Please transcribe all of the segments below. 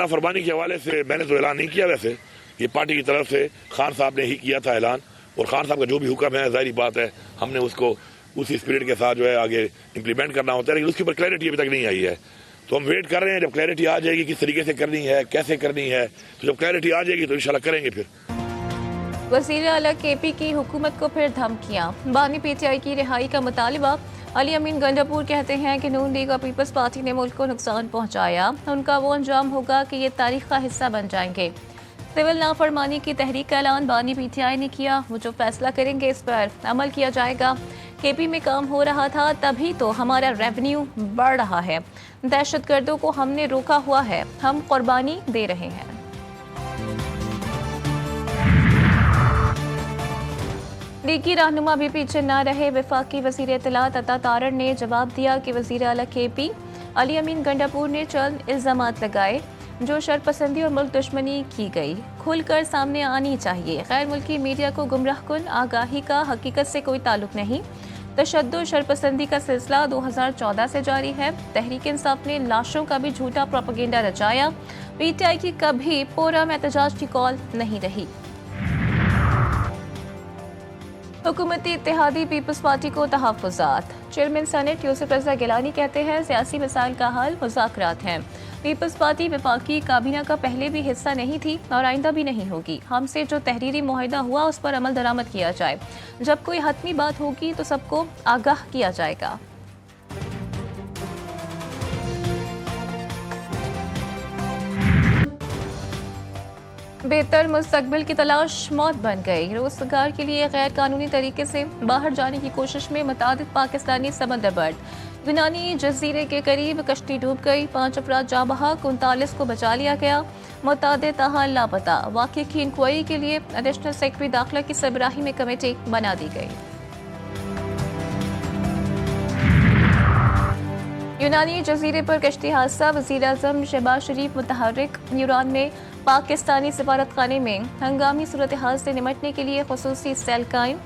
नाफरमानी के हवाले से मैंने तो ऐलान नहीं किया, वैसे ये पार्टी की तरफ से खान साहब ने ही किया था ऐलान, और खान साहब का जो भी हुक्म है जाहिर बात है हमने उसको उसी स्पिरिट के साथ जो है आगे इम्प्लीमेंट करना होता है, लेकिन उसके ऊपर क्लैरिटी अभी तक नहीं आई है। तो हम वेट कर रहे हैं, जब क्लैरिटी आ जाएगी किस तरीके से करनी है, कैसे करनी है, तो जब क्लैरिटी आ जाएगी तो इंशाल्लाह करेंगे। फिर वज़ीर आला केपी की हुकूमत को फिर धमकियां, बानी पीटीआई की रिहाई का मुतालिबा। अली अमीन गंडापुर कहते हैं कि नून लीग और पीपल्स पार्टी ने मुल्क को नुकसान पहुंचाया, उनका वो अंजाम होगा कि ये तारीख का हिस्सा बन जाएंगे। सिविल नाफरमानी की तहरीक का ऐलान बानी पीटीआई ने किया, वो जो फैसला करेंगे इस पर अमल किया जाएगा। केपी में काम हो रहा था तभी तो हमारा रेवेन्यू बढ़ रहा है, दहशतगर्दों को हमने रोका हुआ है, हम कुर्बानी दे रहे हैं। लीगी रहनुमा भी पीछे न रहे। वफाकी वज़ीर इत्तलात अता तारड़ ने जवाब दिया कि वज़ीर आला केपी अली अमीन गंडापुर ने चंद इल्ज़ामात लगाए जो शरपसंदी और मुल्क दुश्मनी की गई, खुलकर सामने आनी चाहिए। गैर मुल्की मीडिया को गुमराहकुन आगाही का हकीकत से कोई ताल्लुक नहीं। तशद्दुद शरपसंदी का सिलसिला 2014 से जारी है। तहरीक इंसाफ ने लाशों का भी झूठा प्रोपेगेंडा रचाया। पीटीआई की कभी पुरअमन एहतजाज की कॉल नहीं रही। हुकूमती इत्तेहादी पीपल्स पार्टी को तहफ़्फ़ुज़ात। चेयरमैन सेनेट यूसुफ रज़ा गिलानी कहते हैं सियासी मसाइल का हल मुज़ाकरात हैं। पीपल्स पार्टी वफाकी काबीना का पहले भी हिस्सा नहीं थी और आइंदा भी नहीं होगी। हमसे जो तहरीरी मुआहिदा हुआ उस पर अमल दरामद किया जाए। जब कोई हतमी बात होगी तो सबको आगाह किया जाएगा। बेहतर मुस्तकबिल की तलाश मौत बन गई। रोजगार के लिए गैर कानूनी तरीके से बाहर जाने की कोशिश में मुतादिद पाकिस्तानी समंदरबर्ड यूनानी जजीरे के करीब कश्ती डूब गई। 5 अफराद जाँ बहक, 39 को बचा लिया गया। मुतादिद ताहाल लापता। वाक़े की इंक्वायरी के लिए एडिशनल सेक्रेटरी दाखिला की सरबराही में कमेटी बना दी गई। यूनानी जजीरे पर कश्ती हादसा। वज़ीर आज़म शहबाज शरीफ मुतहर्रिक यूरान में पाकिस्तानी सफारत खाने में हंगामी सूरत हाल से निमटने के लिए खुसूसी सेल कायम।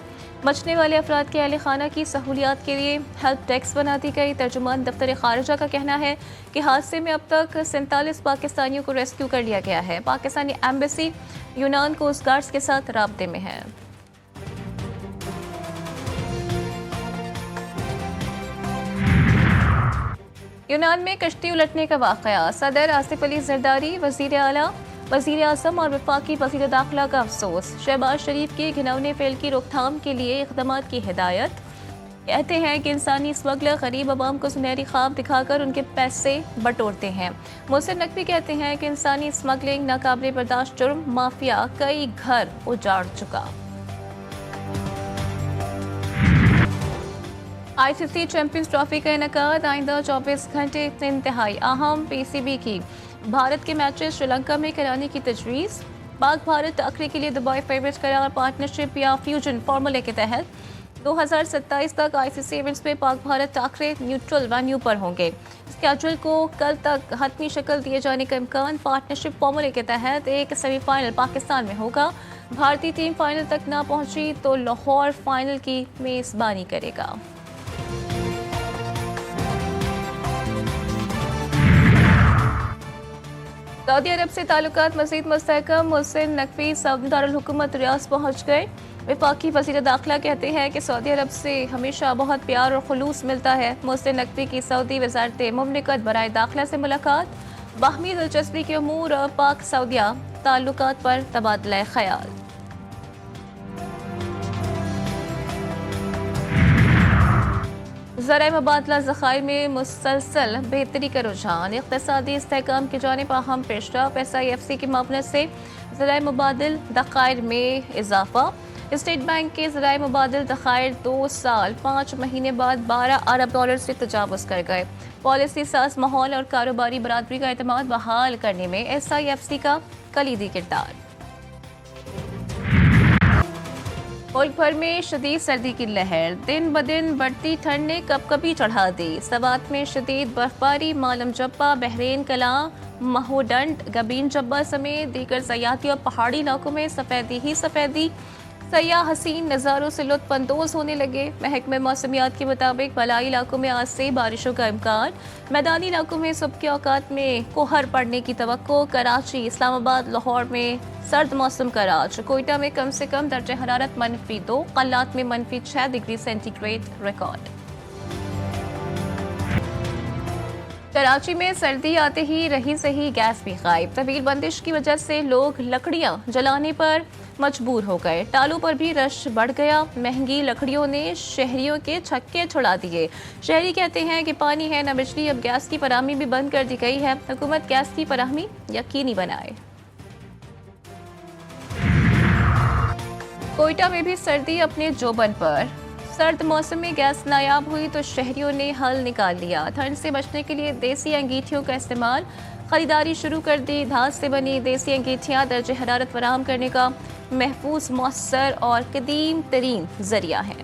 बचने वाले अफराद के अहल खाना की सहूलियात के लिए हेल्प डेस्क बना दी गई। तर्जुमान दफ्तर खारिजा का कहना है कि हादसे में अब तक 47 पाकिस्तानियों को रेस्क्यू कर लिया गया है। पाकिस्तानी एम्बेसी यूनान कोस्ट गार्ड्स के साथ राब्ते में है। यूनान में कश्ती उलटने का वाक़या। सदर आसिफ अली जरदारी, वज़ीर आला, वज़ीर आज़म और वफाकी वज़ीर दाखिला का अफसोस। शहबाज शरीफ के घिनौने फेल की रोकथाम के लिए इक़दामात की हिदायत। कहते हैं कि इंसानी स्मगलर गरीब आवाम को सुनहरी ख्वाब दिखाकर उनके पैसे बटोरते हैं। मोहसिन नकवी कहते हैं कि इंसानी स्मगलिंग नाकाबिले बर्दाश्त जुर्म, माफिया कई घर उजाड़ चुका। ICC चैंपियंस ट्रॉफी का इनेकाद। आइंदा 24 घंटे इंतहाई अहम। PCB की भारत के मैचेस श्रीलंका में कराने की तजवीज़। पाक भारत टाकरे के लिए दुबई फेवरेट करार पार्टनरशिप या फ्यूजन फार्मूले के तहत 2027 तक ICC इवेंट्स में पाक भारत टाकरे न्यूट्रल वेन्यू पर होंगे। स्केड्यूल को कल तक हतमी शक्ल दिए जाने का इम्कान। पार्टनरशिप फार्मूले के तहत एक सेमीफाइनल पाकिस्तान में होगा। भारतीय टीम फाइनल तक ना पहुंची तो लाहौर फाइनल की मेज़बानी करेगा। सऊदी अरब से ताल्लुकात मज़ीद मुस्तहकम। मोहसिन नकवी सऊदी दारुल हुकूमत रियाद पहुँच गए। वफाकी वज़ीर दाखिला कहते हैं कि सऊदी अरब से हमेशा बहुत प्यार और खुलूस मिलता है। मोहसिन नकवी की सऊदी वज़ारत मुमलिकत बराए दाखिला से मुलाकात। बाहमी दिलचस्पी के अमूर और पाक सऊदिया ताल्लुकात पर तबादला ख्याल। ज़राए मुबादला ज़खायर में मुसलसल बेहतरी का रुझान। इक़्तिसादी इस्तेहकाम की जानिब अहम पेशरफ। SIFC की मावनत से ज़राए मुबादिल ज़खायर में इजाफा। स्टेट बैंक के ज़राए मुबादिल ज़खायर 2 साल 5 महीने बाद $12 अरब से तजावुज़ कर गए। पॉलिसी साज माहौल और कारोबारी बरादरी का एतमाद बहाल करने में SIFC का कलीदी किरदार। मुल्क भर में शदीद सर्दी की लहर। दिन ब दिन बढ़ती ठंड ने कपकपी चढ़ा दी। सवात में शदीद बर्फबारी। मालम जब्बा, बहरीन कलां, महोडंड, गबीन जब्बा समेत दीगर सयाहती और पहाड़ी इलाकों में सफ़ेदी ही सफ़ेदी। सयाह हसीन नज़ारों से लुत्फानंदोज होने लगे। महकमे मौसमियात के मुताबिक मलाई इलाकों में आज से बारिशों का इम्कान। मैदानी इलाकों में सुबह के औकात में कोहर पड़ने की तवक्को। कराची, इस्लामाबाद, लाहौर में सर्द मौसम का राज। कोयटा में कम से कम दर्जे हरारत -2, कल्लात में -6 डिग्री सेंटीग्रेड रिकॉर्ड। कराची में सर्दी आते ही रही सही गैस भी गायब। तवील बंदिश की वजह से लोग लकड़ियां जलाने पर मजबूर हो गए। टालों पर भी रश बढ़ गया। महंगी लकड़ियों ने शहरियों के छक्के छुड़ा दिए। शहरी कहते हैं कि पानी है न बिजली, अब गैस की फराहमी भी बंद कर दी गई है। हुकूमत गैस की फराहमी यकीनी बनाए। कोयटा में भी सर्दी अपने जोबन पर। सर्द मौसम में गैस नायाब हुई तो शहरियों ने हल निकाल लिया। ठंड से बचने के लिए देसी अंगीठियों का इस्तेमाल, खरीदारी शुरू कर दी। घास से बनी देसी अंगीठियाँ दर्जे हरारत फराहम करने का महफूज, मौसर और कदीम तरीन जरिया है।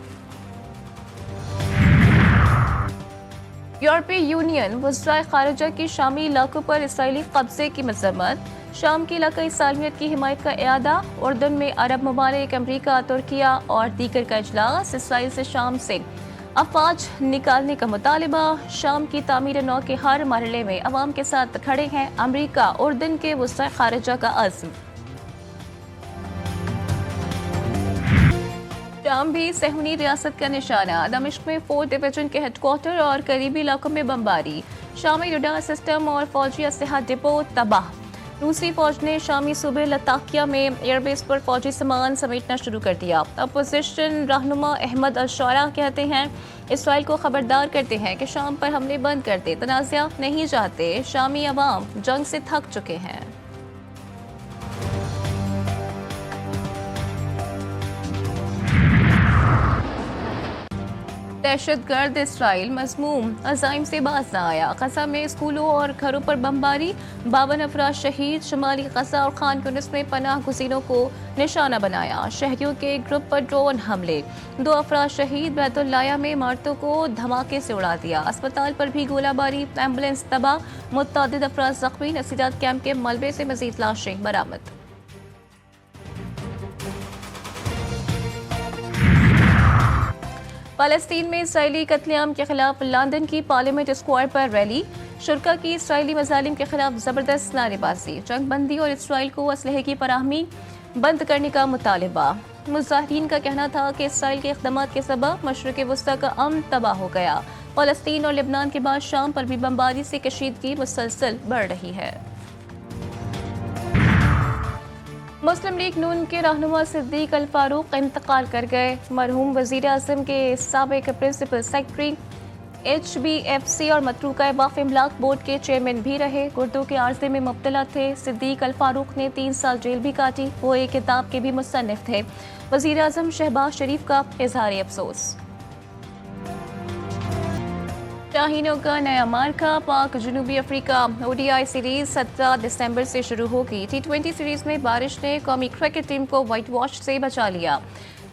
यूरोपीय यूनियन वज़राए ख़ारिजा की शामी इलाकों पर इसराइली कब्जे की मज़म्मत। शाम की इलाकाई सालमियत की हिमायत का इरादा। उर्दन में अरब ममालिक, अमरीका, तुर्किया और दीगर का इजलास। इसराइल से शाम से अफवाज निकालने का मुतालबा। शाम की तामीर नौ के हर मरहले में अवाम के साथ खड़े हैं अमरीका। उर्दन के वज़राए ख़ारिजा का अज़्म। शाम भी सहूनी रियासत का निशाना। दमिश्क में 4th डिवीजन के हेडक्वार्टर और करीबी इलाकों में बमबारी। शामी रडार सिस्टम और फौजी असलहा डिपो तबाह। रूसी फौज ने शामी सूबे लताकिया में एयरबेस पर फौजी सामान समेटना शुरू कर दिया। अपोजिशन रहनुमा अहमद अल-शौरा कहते हैं इसराइल को खबरदार करते हैं कि शाम पर हमले बंद कर दे, तनाज़ा नहीं चाहते। शामी अवाम जंग से थक चुके हैं। दहशतगर्द इसराइल मज़मूम अज़ाइम से बाज न आया। गज़ा में स्कूलों और घरों पर बमबारी। 52 अफराद शहीद। शुमाली गज़ा और खान यूनिस में पनाह गुज़ीरों को निशाना बनाया। शहरियों के ग्रुप पर ड्रोन हमले। 2 अफराद शहीद। बैतुल्लाया में इमारतों को धमाके से उड़ा दिया। अस्पताल पर भी गोलाबारी। एम्बुलेंस तबाह। मुतअद्दिद अफराद जख्मी। नसीरात कैंप के मलबे से मज़ीद लाशें बरामद। फ़लस्तीन में इसराइली कत्लेआम के खिलाफ लंदन की पार्लियामेंट स्क्वायर पर रैली। शुरका की इसराइली मज़ालिम के खिलाफ ज़बरदस्त नारेबाजी। जंग बंदी और इसराइल को असलहे की फराहमी बंद करने का मुतालबा। मुजाहिरीन का कहना था कि इसराइल के इक़दामात के सबब मशरिक़ वस्ता का अमन तबाह हो गया। फ़लस्तीन और लेबनान के बाद शाम पर भी बमबारी से कशीदगी मुसलसल बढ़ रही है। मुस्लिम लीग नून के रहनुमा सिद्दीक अल फारूक इंतकाल कर गए। मरहूम वज़ीर आज़म के साबिक़ प्रिंसिपल सेक्रेटरी, HBFC और मतरूका वक़्फ़ इमलाक बोर्ड के चेयरमैन भी रहे। गुर्दों के आर्ज़े में मुब्तला थे। सिद्दीक अल फारूक ने 3 साल जेल भी काटी। वो एक किताब के भी मुसन्निफ़ थे। वज़ीर आज़म शहबाज शरीफ का इज़हार अफसोस। शाहीनों का नया मार्का। पाक जनूबी अफ्रीका ODI सीरीज 17 दिसंबर से शुरू होगी। T20 सीरीज में बारिश ने कौमी क्रिकेट टीम को व्हाइट वॉश से बचा लिया।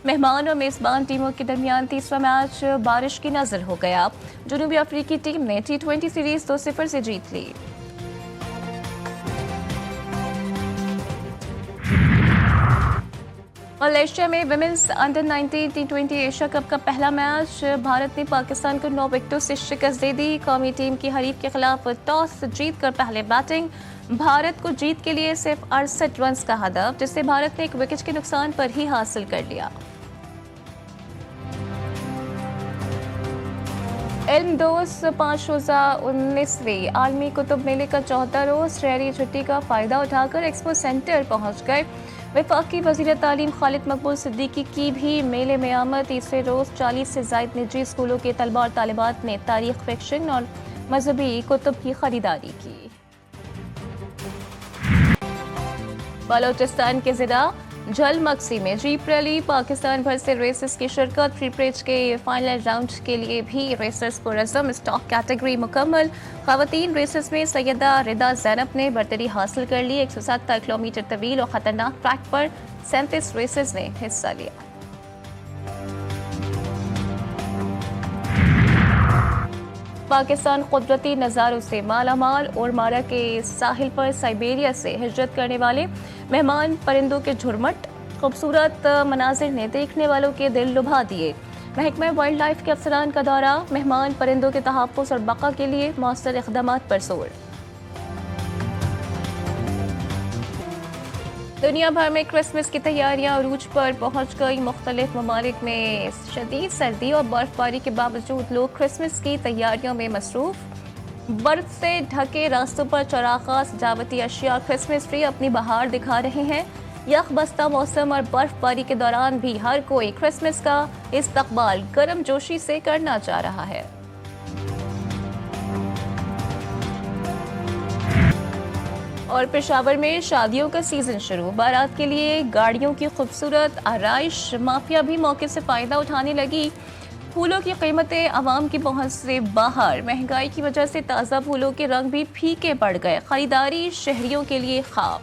मेहमान और मेज़बान टीमों के दरमियान तीसरा मैच बारिश की नज़र हो गया। जनूबी अफ्रीकी टीम ने T20 सीरीज 2-0 से जीत ली। मलेशिया में women's under 19 T20 Asia cup का पहला मैच। भारत ने पाकिस्तान को 9 विकेटों से शिकस्त दे दी। कौमी टीम की हरीफ के खिलाफ टॉस जीतकर पहले बैटिंग। भारत को जीत के लिए सिर्फ 68 रन का हदफ, जिसे भारत ने 1 विकेट के नुकसान पर ही हासिल कर लिया। इल्म दोस्त 5 रोज़ा 19वीं आलमी कुतुब मेले का 14 रोज़ शहरी छुट्टी का फ़ायदा उठाकर एक्सपो सेंटर पहुँच गए। वफाकी वज़ीर तालीम खालिद मकबूल सिद्दीकी की भी मेले में आमद। तीसरे रोज़ 40 से ज़ायद निजी स्कूलों के तलबा और तालिबात ने तारीख, फिक्शन और मजहबी कुतुब की खरीदारी की। बलोचिस्तान के ज़िला झलमक्सी में जीप रैली। पाकिस्तान भर से रेसर्स की शिरकत। प्रीप्रेज के फाइनल राउंड के लिए भी रेसर्स पुरज़म। स्टॉक कैटेगरी मुकम्मल। ख़वातीन रेसर्स में सैयदा रिदा ज़ैनब ने बरतरी हासिल कर ली। 170 किलोमीटर तवील और ख़तरनाक ट्रैक पर 37 रेसर्स ने हिस्सा लिया। पाकिस्तान कुदरती नज़ारों से मालामाल। और मारा के साहिल पर साइबेरिया से हिजरत करने वाले मेहमान परिंदों के झुरमुट। खूबसूरत मनाजिर ने देखने वालों के दिल लुभा दिए। महकमा वाइल्ड लाइफ के अफसरान का दौरा, मेहमान परिंदों के तहफ़्फ़ुज़ और बका के लिए मौसर इक़दामात पर जोर। दुनिया भर में क्रिसमस की तैयारियां अरूज पर पहुंच गई। मुख्तलिफ ममालिक में शदीद सर्दी और बर्फबारी के बावजूद लोग क्रिसमस की तैयारियों में मसरूफ। बर्फ से ढके रास्तों पर चौराहा, सजावटी अशिया, क्रिसमस ट्री अपनी बहार दिखा रहे हैं। यख बस्ता मौसम और बर्फबारी के दौरान भी हर कोई क्रिसमस का इस्तकबाल गर्म जोशी से करना चाह रहा है। और पेशावर में शादियों का सीजन शुरू, बारात के लिए गाड़ियों की खूबसूरत आराइश, माफिया भी मौके से फायदा उठाने लगी। फूलों की कीमतें आवाम की पहुंच से बाहर, महंगाई की वजह से ताज़ा फूलों के रंग भी फीके पड़ गए। खरीदारी शहरियों के लिए ख्वाब।